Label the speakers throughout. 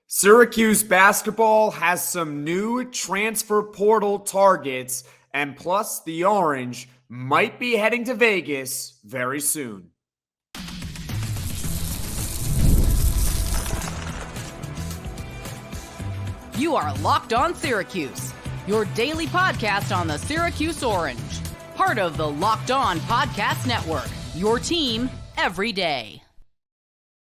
Speaker 1: Syracuse Basketball has some new transfer portal targets, and plus the Orange might be heading to Vegas very soon.
Speaker 2: You are Locked On Syracuse, your daily podcast on the Syracuse Orange. Part of the Locked On Podcast Network, your team every day.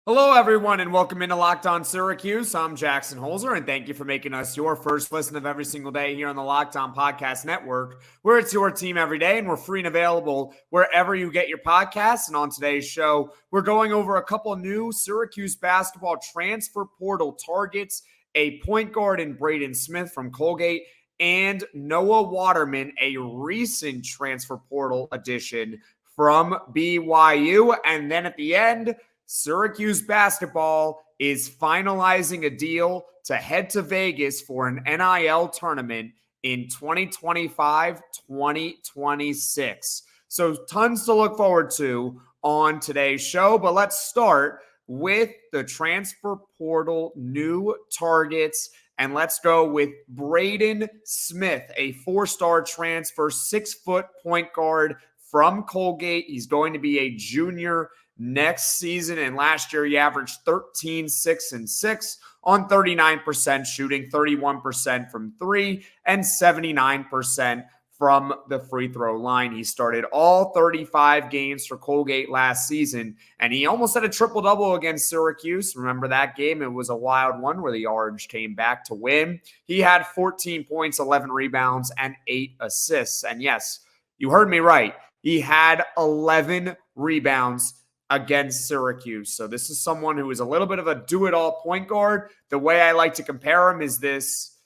Speaker 1: Hello, everyone, and welcome into Locked On Syracuse. I'm Jackson Holzer, and thank you for making us your first listen of every single day here on the Locked On Podcast Network, where it's your team every day, and we're free and available wherever you get your podcasts. And on today's show, we're going over a couple new Syracuse basketball transfer portal targets, a point guard in Braeden Smith from Colgate, and Noah Waterman, a recent transfer portal addition from BYU. And then at the end, Syracuse Basketball is finalizing a deal to head to Vegas for an NIL tournament in 2025-2026. So tons to look forward to on today's show, but let's start with the transfer portal new targets, and let's go with Braeden Smith, a four-star transfer, 6-foot point guard from Colgate. He's going to be a junior next season, and last year he averaged 13, 6, and 6 on 39% shooting, 31% from three, and 79% from the free throw line. He started all 35 games for Colgate last season, and he almost had a triple-double against Syracuse. Remember that game? It was a wild one where the Orange came back to win. He had 14 points, 11 rebounds, and 8 assists. And yes, you heard me right. He had 11 rebounds against Syracuse. So this is someone who is a little bit of a do-it-all point guard. The way I like to compare him is this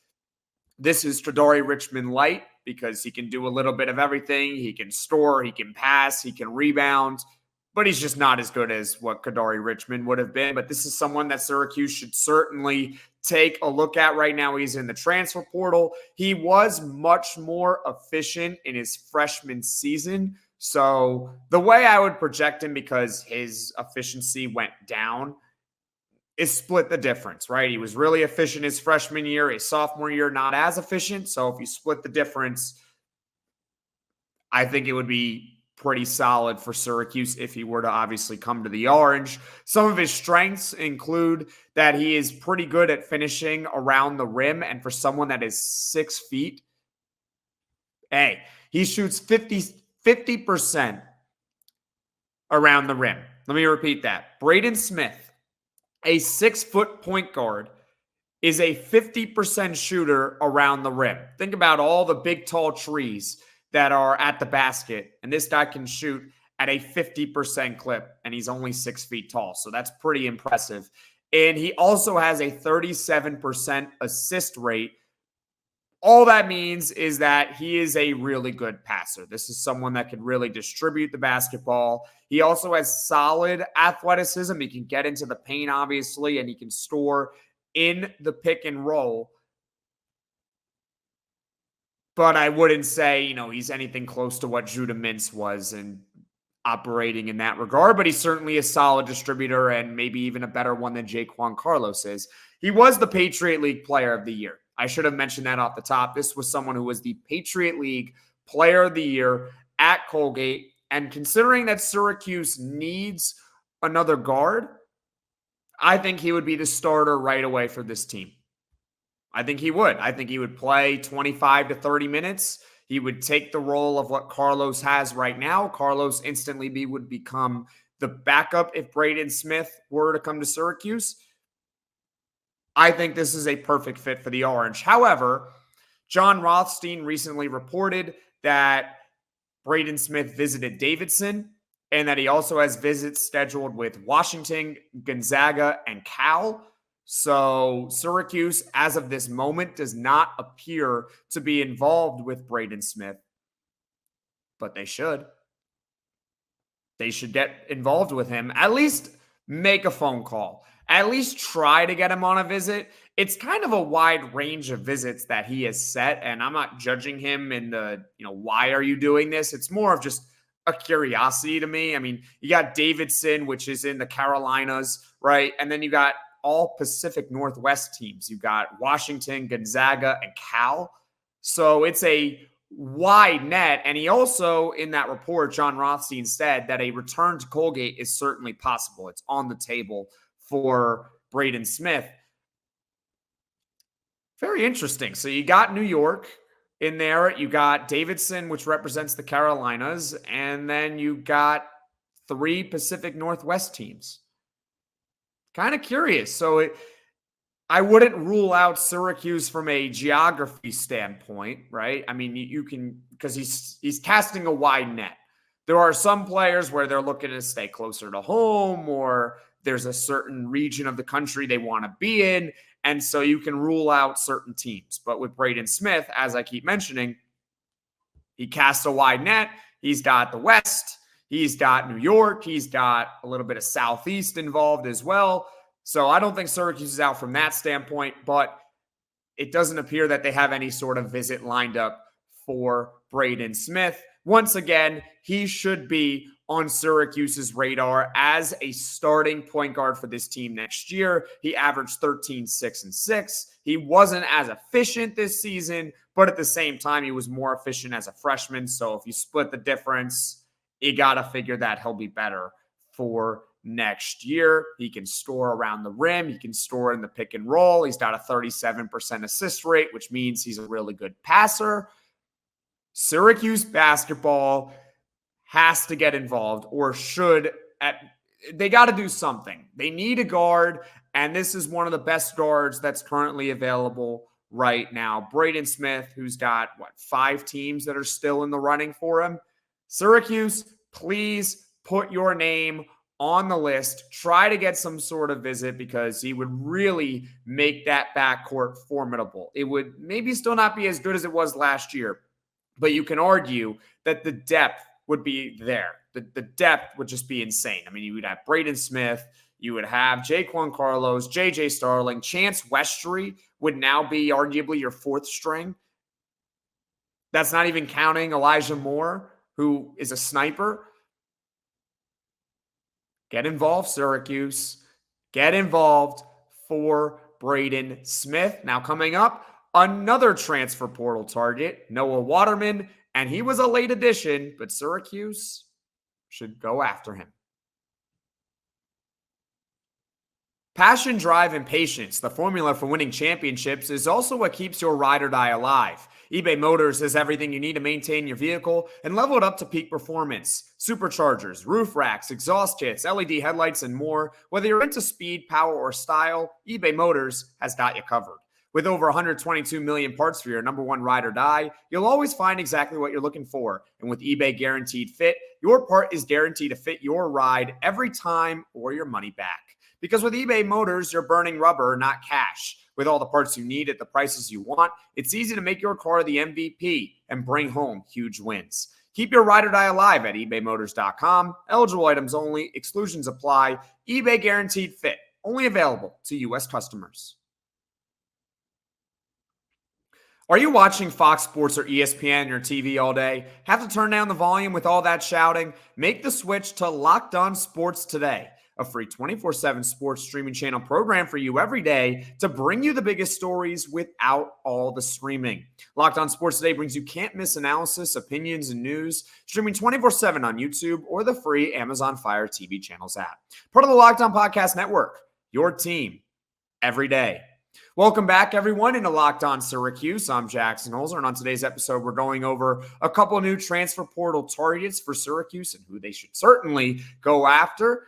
Speaker 1: is Kadary Richmond light, because he can do a little bit of everything. He can score, he can pass, he can rebound, but he's just not as good as what Kadary Richmond would have been. But this is someone that Syracuse should certainly take a look at right now. He's in the transfer portal. He was much more efficient in his freshman season. So the way I would project him, because his efficiency went down, is split the difference, right? He was really efficient his freshman year. His sophomore year, not as efficient. So if you split the difference, I think it would be pretty solid for Syracuse if he were to obviously come to the Orange. Some of his strengths include that he is pretty good at finishing around the rim. And for someone that is 6 feet, hey, he shoots 50% around the rim. Let me repeat that. Braeden Smith, a 6-foot point guard, is a 50% shooter around the rim. Think about all the big, tall trees that are at the basket, and this guy can shoot at a 50% clip, and he's only 6 feet tall, so that's pretty impressive. And he also has a 37% assist rate. All that means is that he is a really good passer. This is someone that can really distribute the basketball. He also has solid athleticism. He can get into the paint, obviously, and he can score in the pick and roll. But I wouldn't say, he's anything close to what Judah Mintz was and operating in that regard, but he's certainly a solid distributor and maybe even a better one than Jaquan Carlos is. He was the Patriot League Player of the Year. I should have mentioned that off the top. This was someone who was the Patriot League Player of the Year at Colgate. And considering that Syracuse needs another guard, I think he would be the starter right away for this team. I think he would. I think he would play 25 to 30 minutes. He would take the role of what Carlos has right now. Carlos instantly would become the backup if Braeden Smith were to come to Syracuse. I think this is a perfect fit for the Orange. However, John Rothstein recently reported that Braeden Smith visited Davidson and that he also has visits scheduled with Washington, Gonzaga, and Cal. So Syracuse, as of this moment, does not appear to be involved with Braeden Smith, but they should. They should get involved with him, at least make a phone call. At least try to get him on a visit. It's kind of a wide range of visits that he has set, and I'm not judging him in the, why are you doing this? It's more of just a curiosity to me. I mean, you got Davidson, which is in the Carolinas, right? And then you got all Pacific Northwest teams. You've got Washington, Gonzaga, and Cal. So it's a wide net. And he also, in that report, John Rothstein said that a return to Colgate is certainly possible. It's on the table for Braeden Smith. Very interesting. So you got New York in there. You got Davidson, which represents the Carolinas. And then you got 3 Pacific Northwest teams. Kind of curious. So I wouldn't rule out Syracuse from a geography standpoint, right? I mean, you can, because he's casting a wide net. There are some players where they're looking to stay closer to home, or there's a certain region of the country they want to be in. And so you can rule out certain teams. But with Braeden Smith, as I keep mentioning, he casts a wide net. He's got the West. He's got New York. He's got a little bit of Southeast involved as well. So I don't think Syracuse is out from that standpoint, but it doesn't appear that they have any sort of visit lined up for Braeden Smith. Once again, he should be on Syracuse's radar as a starting point guard for this team next year. He averaged 13, 6, and 6. He wasn't as efficient this season, but at the same time, he was more efficient as a freshman. So if you split the difference, you got to figure that he'll be better for next year. He can score around the rim. He can score in the pick and roll. He's got a 37% assist rate, which means he's a really good passer. Syracuse basketball has to get involved, or they got to do something. They need a guard, and this is one of the best guards that's currently available right now. Braeden Smith, who's got, 5 teams that are still in the running for him. Syracuse, please put your name on the list. Try to get some sort of visit, because he would really make that backcourt formidable. It would maybe still not be as good as it was last year, but you can argue that the depth would be there. The depth would just be insane. I mean, you would have Braeden Smith, you would have Jaquan Carlos, JJ Starling, Chance Westry would now be arguably your 4th string. That's not even counting Elijah Moore, who is a sniper. Get involved, Syracuse. Get involved for Braeden Smith. Now coming up, another transfer portal target, Noah Waterman, and he was a late addition, but Syracuse should go after him. Passion, drive, and patience, the formula for winning championships, is also what keeps your ride or die alive. eBay Motors has everything you need to maintain your vehicle and level it up to peak performance. Superchargers, roof racks, exhaust kits, LED headlights, and more. Whether you're into speed, power, or style, eBay Motors has got you covered. With over 122 million parts for your number one ride or die, you'll always find exactly what you're looking for. And with eBay Guaranteed Fit, your part is guaranteed to fit your ride every time or your money back. Because with eBay Motors, you're burning rubber, not cash. With all the parts you need at the prices you want, it's easy to make your car the MVP and bring home huge wins. Keep your ride or die alive at ebaymotors.com. Eligible items only. Exclusions apply. eBay Guaranteed Fit. Only available to U.S. customers. Are you watching Fox Sports or ESPN on your TV all day? Have to turn down the volume with all that shouting? Make the switch to Locked On Sports today, a free 24/7 sports streaming channel program for you every day to bring you the biggest stories without all the streaming. Locked On Sports Today brings you can't-miss analysis, opinions, and news, streaming 24/7 on YouTube or the free Amazon Fire TV channels app. Part of the Locked On Podcast Network, your team every day. Welcome back, everyone, into Locked On Syracuse. I'm Jackson Holzer, and on today's episode, we're going over a couple new transfer portal targets for Syracuse and who they should certainly go after.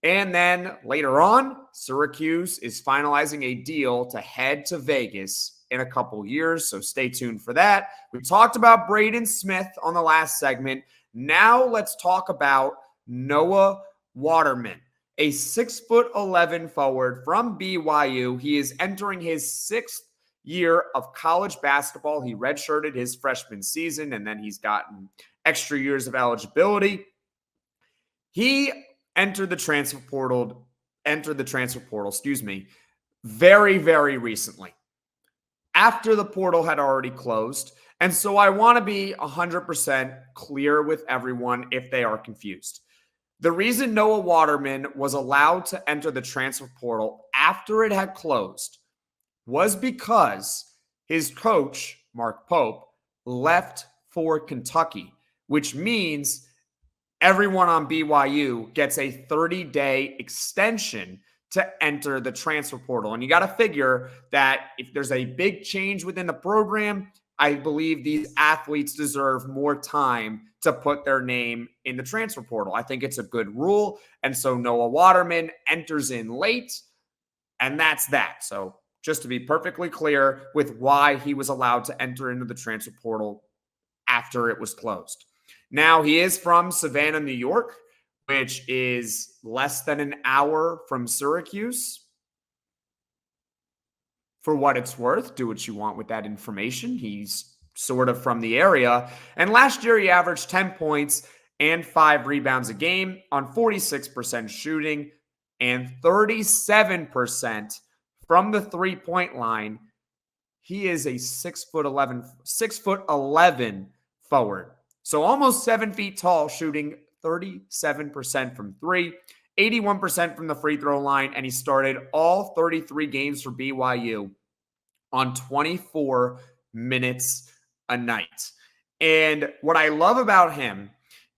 Speaker 1: And then later on, Syracuse is finalizing a deal to head to Vegas in a couple years, so stay tuned for that. We talked about Braeden Smith on the last segment. Now let's talk about Noah Waterman, a 6'11" forward from BYU. He is entering his 6th year of college basketball. He redshirted his freshman season, and then he's gotten extra years of eligibility. He entered the transfer portal, very, very recently, after the portal had already closed. And so I want to be 100% clear with everyone if they are confused. The reason Noah Waterman was allowed to enter the transfer portal after it had closed was because his coach, Mark Pope, left for Kentucky, which means everyone on BYU gets a 30-day extension to enter the transfer portal. And you got to figure that if there's a big change within the program, I believe these athletes deserve more time to put their name in the transfer portal. I think it's a good rule. And so Noah Waterman enters in late, and that's that. So just to be perfectly clear with why he was allowed to enter into the transfer portal after it was closed. Now, he is from Savannah, New York, which is less than an hour from Syracuse. For what it's worth, do what you want with that information. He's sort of from the area. And last year, he averaged 10 points and 5 rebounds a game on 46% shooting and 37% from the three-point line. He is a 6'11" forward. So almost 7 feet tall, shooting 37% from three, 81% from the free throw line, and he started all 33 games for BYU on 24 minutes a night. And what I love about him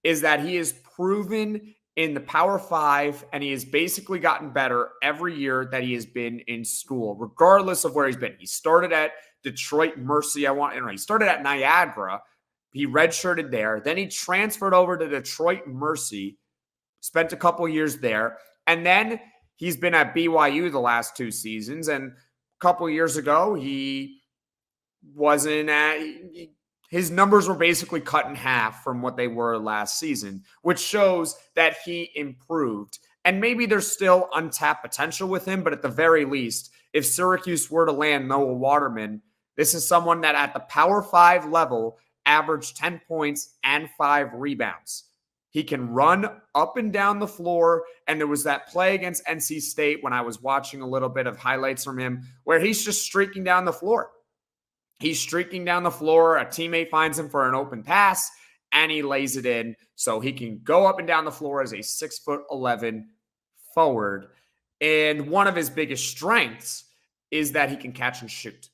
Speaker 1: is that he is proven in the Power 5, and he has basically gotten better every year that he has been in school, regardless of where he's been. He started at Detroit Mercy. He started at Niagara. He redshirted there. Then he transferred over to Detroit Mercy, spent a couple years there. And then he's been at BYU the last 2 seasons. And a couple years ago, he wasn't at his numbers were basically cut in half from what they were last season, which shows that he improved. And maybe there's still untapped potential with him, but at the very least, if Syracuse were to land Noah Waterman, this is someone that at the Power 5 level averaged 10 points and 5 rebounds. He can run up and down the floor, and there was that play against NC State when I was watching a little bit of highlights from him where he's just streaking down the floor. He's streaking down the floor. A teammate finds him for an open pass, and he lays it in so he can go up and down the floor as a 6'11" forward. And one of his biggest strengths is that he can catch and shoot.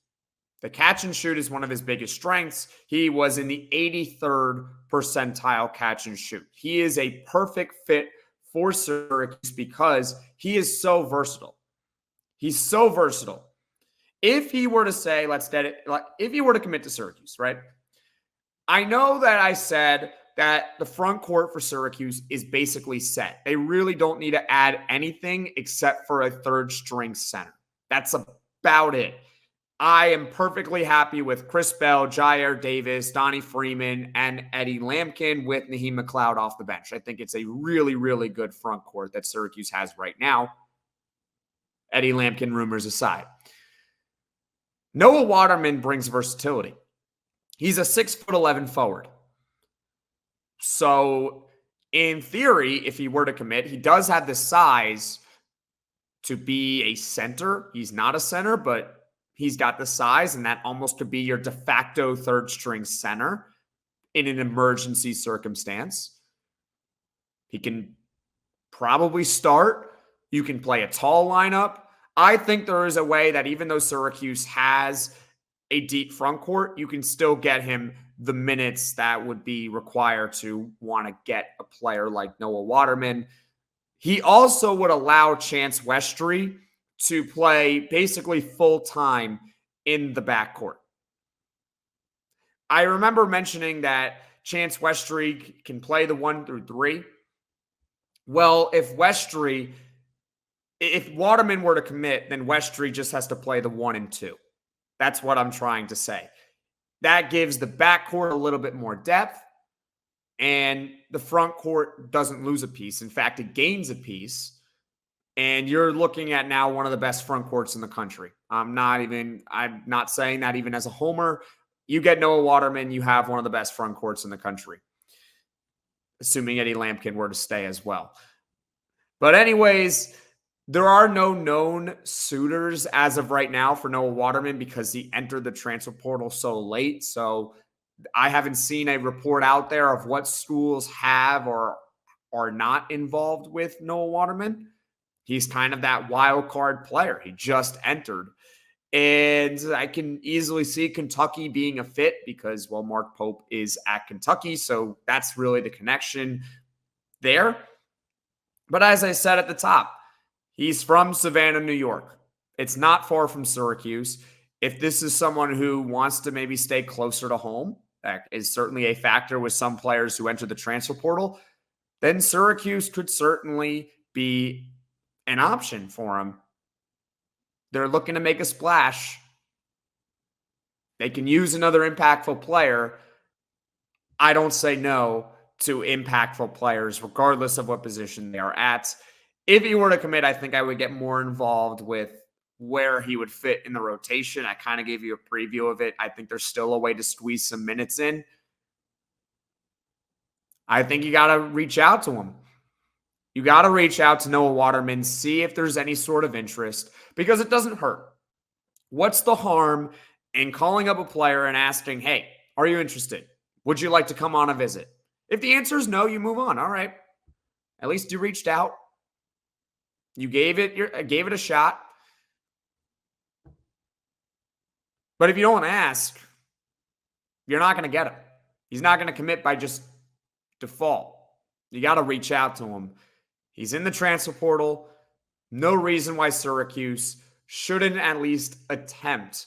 Speaker 1: The catch and shoot is one of his biggest strengths. He was in the 83rd percentile catch and shoot. He is a perfect fit for Syracuse because he is so versatile. He's so versatile. If he were to say, if he were to commit to Syracuse, right? I know that I said that the front court for Syracuse is basically set. They really don't need to add anything except for a third string center. That's about it. I am perfectly happy with Chris Bell, Jair Davis, Donnie Freeman, and Eddie Lampkin with Naheem McLeod off the bench. I think it's a really, really good front court that Syracuse has right now. Eddie Lampkin rumors aside. Noah Waterman brings versatility. He's a 6'11" forward. So in theory, if he were to commit, he does have the size to be a center. He's not a center, but he's got the size, and that almost could be your de facto third string center in an emergency circumstance. He can probably start. You can play a tall lineup. I think there is a way that even though Syracuse has a deep front court, you can still get him the minutes that would be required to want to get a player like Noah Waterman. He also would allow Chance Westry to play basically full-time in the backcourt. I remember mentioning that Chance Westry can play the 1 through 3. Well, if Waterman were to commit, then Westry just has to play the 1 and 2. That's what I'm trying to say. That gives the backcourt a little bit more depth, and the front court doesn't lose a piece. In fact, it gains a piece, and you're looking at now one of the best front courts in the country. I'm not saying that even as a homer. You get Noah Waterman, you have one of the best front courts in the country, assuming Eddie Lampkin were to stay as well. But anyways, there are no known suitors as of right now for Noah Waterman because he entered the transfer portal so late. So I haven't seen a report out there of what schools have or are not involved with Noah Waterman. He's kind of that wild card player. He just entered. And I can easily see Kentucky being a fit because, well, Mark Pope is at Kentucky. So that's really the connection there. But as I said at the top, he's from Savannah, New York. It's not far from Syracuse. If this is someone who wants to maybe stay closer to home, that is certainly a factor with some players who enter the transfer portal, then Syracuse could certainly be an option for him. They're looking to make a splash. They can use another impactful player. I don't say no to impactful players, regardless of what position they are at. If he were to commit, I think I would get more involved with where he would fit in the rotation. I kind of gave you a preview of it. I think there's still a way to squeeze some minutes in. I think you got to reach out to him. You got to reach out to Noah Waterman, see if there's any sort of interest, because it doesn't hurt. What's the harm in calling up a player and asking, hey, are you interested? Would you like to come on a visit? If the answer is no, you move on. All right. At least you reached out. You gave it a shot. But if you don't ask, you're not going to get him. He's not going to commit by just default. You got to reach out to him. He's in the transfer portal. No reason why Syracuse shouldn't at least attempt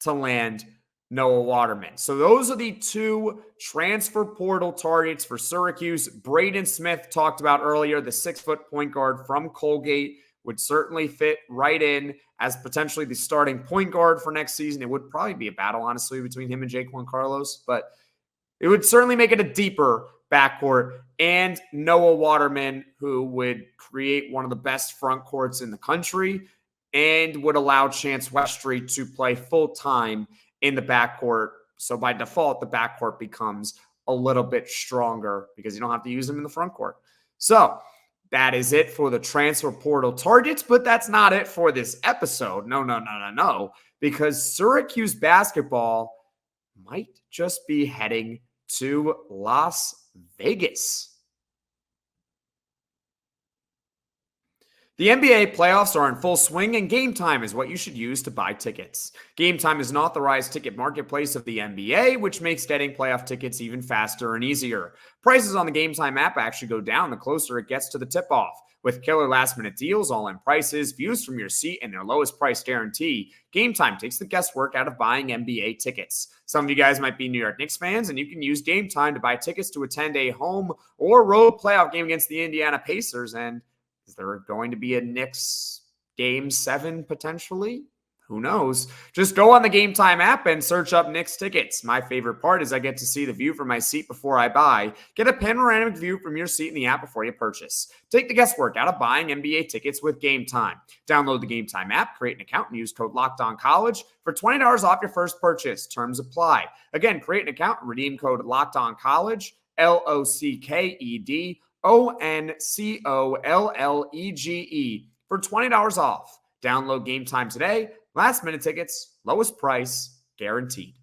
Speaker 1: to land Noah Waterman. So those are the two transfer portal targets for Syracuse. Braeden Smith talked about earlier, the 6-foot point guard from Colgate would certainly fit right in as potentially the starting point guard for next season. It would probably be a battle, honestly, between him and Jaquan Carlos, but it would certainly make it a deeper backcourt. And Noah Waterman, who would create one of the best front courts in the country and would allow Chance Westry to play full-time in the backcourt. So by default, the backcourt becomes a little bit stronger because you don't have to use them in the front court. So that is it for the transfer portal targets, but that's not it for this episode. No, because Syracuse basketball might just be heading to Las Vegas. The NBA playoffs are in full swing, and Gametime is what you should use to buy tickets. Gametime is an authorized ticket marketplace of the NBA, which makes getting playoff tickets even faster and easier. Prices on the Gametime app actually go down the closer it gets to the tip-off. With killer last-minute deals, all-in prices, views from your seat, and their lowest price guarantee, Gametime takes the guesswork out of buying NBA tickets. Some of you guys might be New York Knicks fans, and you can use Gametime to buy tickets to attend a home or road playoff game against the Indiana Pacers. And is there going to be a Knicks Game 7 potentially? Who knows? Just go on the Gametime app and search up Knicks tickets. My favorite part is I get to see the view from my seat before I buy. Get a panoramic view from your seat in the app before you purchase. Take the guesswork out of buying NBA tickets with Gametime. Download the Gametime app, create an account, and use code LOCKEDONCollege for $20 off your first purchase. Terms apply. Again, create an account and redeem code LOCKEDONCollege, LOCKEDONCOLLEGE for $20 off. Download Gametime today. Last minute tickets, lowest price, guaranteed.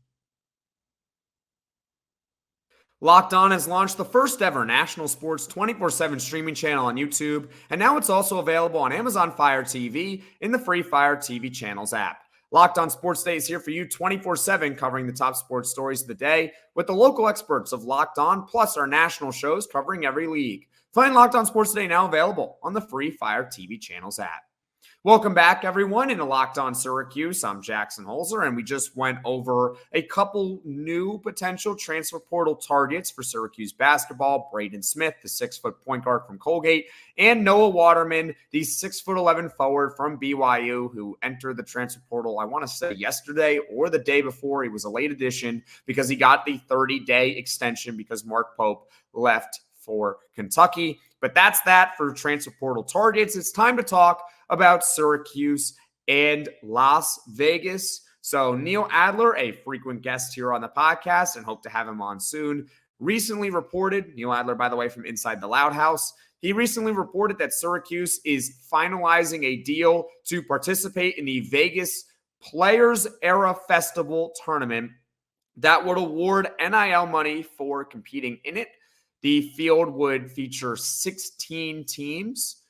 Speaker 1: Locked On has launched the first ever national sports 24/7 streaming channel on YouTube, and now it's also available on Amazon Fire TV in the free Fire TV channels app. Locked On Sports Day is here for you 24/7, covering the top sports stories of the day with the local experts of Locked On, plus our national shows covering every league. Find Locked On Sports Day now available on the free Fire TV channels app. Welcome back, everyone, into Locked On Syracuse. I'm Jackson Holzer, and we just went over a couple new potential transfer portal targets for Syracuse basketball. Braeden Smith, the 6-foot point guard from Colgate, and Noah Waterman, the 6'11" forward from BYU, who entered the transfer portal, I want to say yesterday or the day before. He was a late addition because he got the 30-day extension because Mark Pope left for Kentucky. But that's that for transfer portal targets. It's time to talk about Syracuse and Las Vegas. So Neil Adler, a frequent guest here on the podcast, and hope to have him on soon, recently reported, Neil Adler, by the way, from Inside the Loud House, he recently reported that Syracuse is finalizing a deal to participate in the Vegas Players Era Festival tournament that would award NIL money for competing in it. The field would feature 16 teams.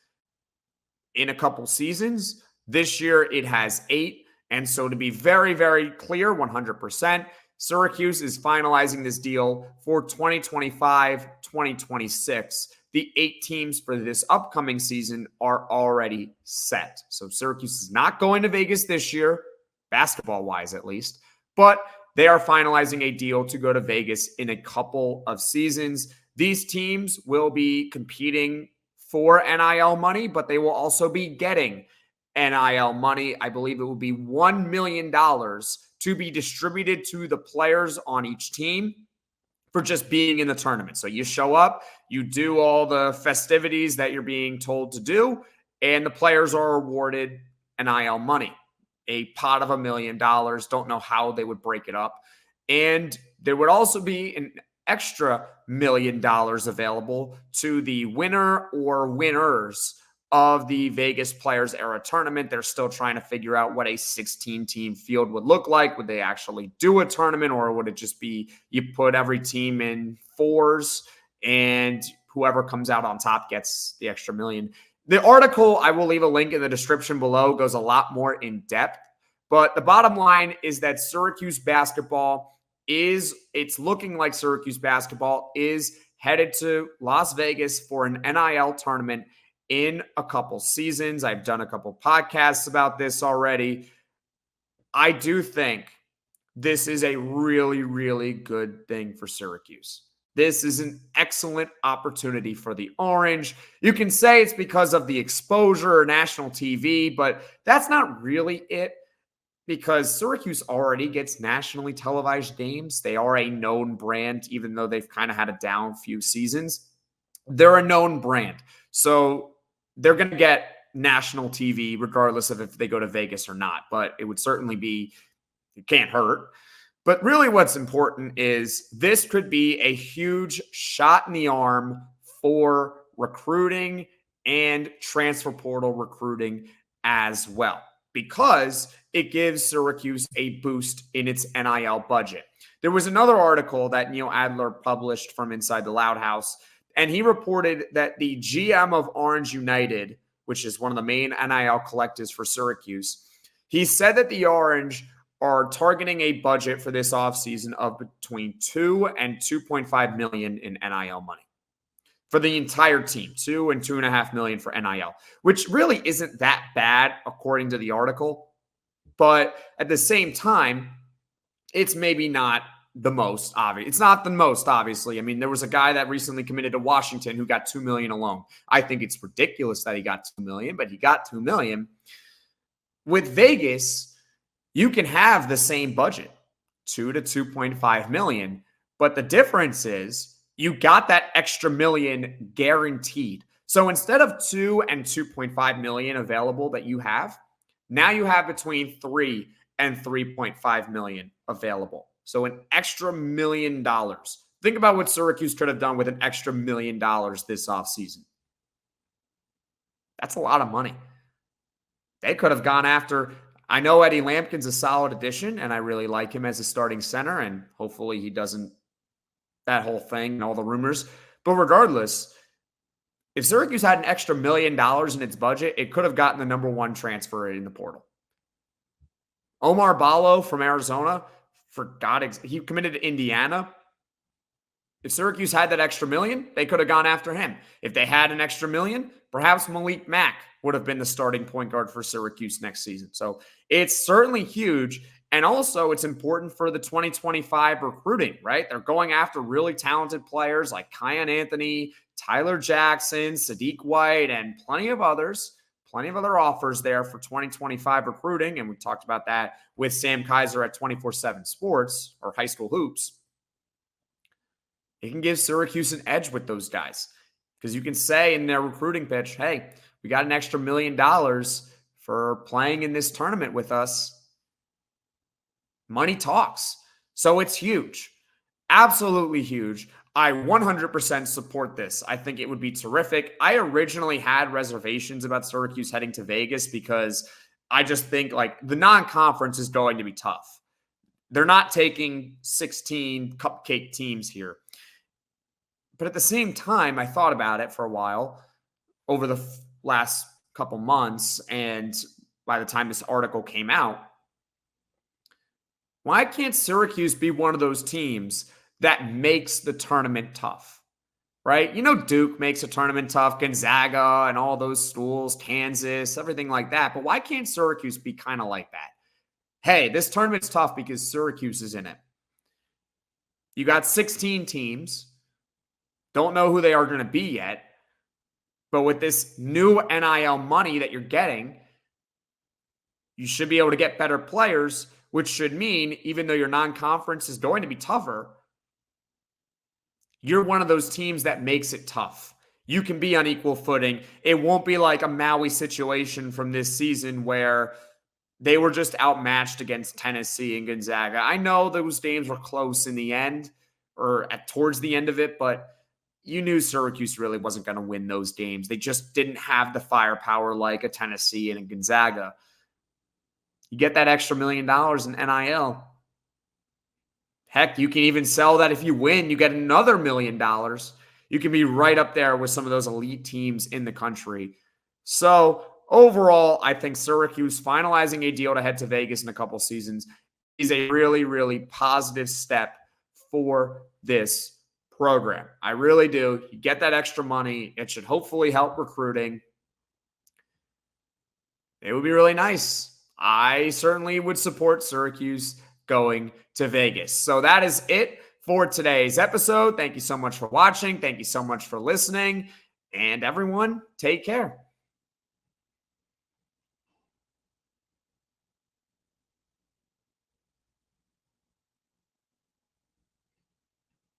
Speaker 1: in a couple seasons. This year, it has 8. And so to be very, very clear, 100%, Syracuse is finalizing this deal for 2025-2026. The 8 teams for this upcoming season are already set. So Syracuse is not going to Vegas this year, basketball-wise at least, but they are finalizing a deal to go to Vegas in a couple of seasons. These teams will be competing for NIL money, but they will also be getting NIL money. I believe it will be $1 million to be distributed to the players on each team for just being in the tournament. So you show up, you do all the festivities that you're being told to do, and the players are awarded NIL money, a pot of $1 million. Don't know how they would break it up. And there would also be an extra $1 million available to the winner or winners of the Vegas Players Era tournament. They're still trying to figure out what a 16-team field would look like. Would they actually do a tournament, or would it just be you put every team in 4s and whoever comes out on top gets the extra $1 million? The article, I will leave a link in the description below, goes a lot more in depth. But the bottom line is that Syracuse basketball it's looking like Syracuse basketball is headed to Las Vegas for an NIL tournament in a couple seasons. I've done a couple podcasts about this already. I do think this is a really, really good thing for Syracuse. This is an excellent opportunity for the Orange. You can say it's because of the exposure or national TV, but that's not really it, because Syracuse already gets nationally televised games. They are a known brand, even though they've kind of had a down few seasons. They're a known brand. So they're going to get national TV regardless of if they go to Vegas or not. But it would certainly be, it can't hurt. But really what's important is this could be a huge shot in the arm for recruiting and transfer portal recruiting as well, because it gives Syracuse a boost in its NIL budget. There was another article that Neil Adler published from Inside the Loud House, and he reported that the GM of Orange United, which is one of the main NIL collectives for Syracuse, he said that the Orange are targeting a budget for this offseason of between $2 and $2.5 million in NIL money for the entire team. $2 and $2.5 million for NIL, which really isn't that bad according to the article. But at the same time, it's maybe not the most obvious. It's not the most, obviously. I mean, there was a guy that recently committed to Washington who got $2 million alone. I think it's ridiculous that he got $2 million, but he got $2 million. With Vegas, you can have the same budget, $2 to $2.5 million, but the difference is you got that extra $1 million guaranteed. So instead of $2 and $2.5 million available that you have, now you have between $3 and $3.5 million available. So an extra $1 million. Think about what Syracuse could have done with an extra $1 million this offseason. That's a lot of money. They could have gone after, I know Eddie Lampkin's a solid addition, and I really like him as a starting center, and hopefully he doesn't, that whole thing and all the rumors. But regardless, if Syracuse had an extra $1 million in its budget, it could have gotten the number 1 transfer in the portal. Omar Ballo from Arizona, he committed to Indiana. If Syracuse had that extra $1 million, they could have gone after him. If they had an extra $1 million, perhaps Malik Mack would have been the starting point guard for Syracuse next season. So it's certainly huge. And also it's important for the 2025 recruiting, right? They're going after really talented players like Kiyan Anthony, Tyler Jackson, Sadiq White, and plenty of other offers there for 2025 recruiting. And we talked about that with Sam Kaiser at 24/7 Sports or High School Hoops. It can give Syracuse an edge with those guys, because you can say in their recruiting pitch, hey, we got an extra $1 million for playing in this tournament with us. Money talks. So it's huge. Absolutely huge. I 100% support this. I think it would be terrific. I originally had reservations about Syracuse heading to Vegas because I just think like the non-conference is going to be tough. They're not taking 16 cupcake teams here. But at the same time, I thought about it for a while over the last couple months, and by the time this article came out, why can't Syracuse be one of those teams that makes the tournament tough, right? You know, Duke makes a tournament tough, Gonzaga and all those schools, Kansas, everything like that. But why can't Syracuse be kind of like that? Hey, this tournament's tough because Syracuse is in it. You got 16 teams. Don't know who they are going to be yet. But with this new NIL money that you're getting, you should be able to get better players, which should mean even though your non-conference is going to be tougher, you're one of those teams that makes it tough. You can be on equal footing. It won't be like a Maui situation from this season where they were just outmatched against Tennessee and Gonzaga. I know those games were close in the end or towards the end of it, but you knew Syracuse really wasn't going to win those games. They just didn't have the firepower like a Tennessee and a Gonzaga. You get that extra $1 million in NIL. Heck, you can even sell that if you win, you get another $1 million. You can be right up there with some of those elite teams in the country. So overall, I think Syracuse finalizing a deal to head to Vegas in a couple seasons is a really, really positive step for this program. I really do. You get that extra money. It should hopefully help recruiting. It would be really nice. I certainly would support Syracuse going to Vegas. So that is it for today's episode. Thank you so much for watching. Thank you so much for listening. And everyone, take care.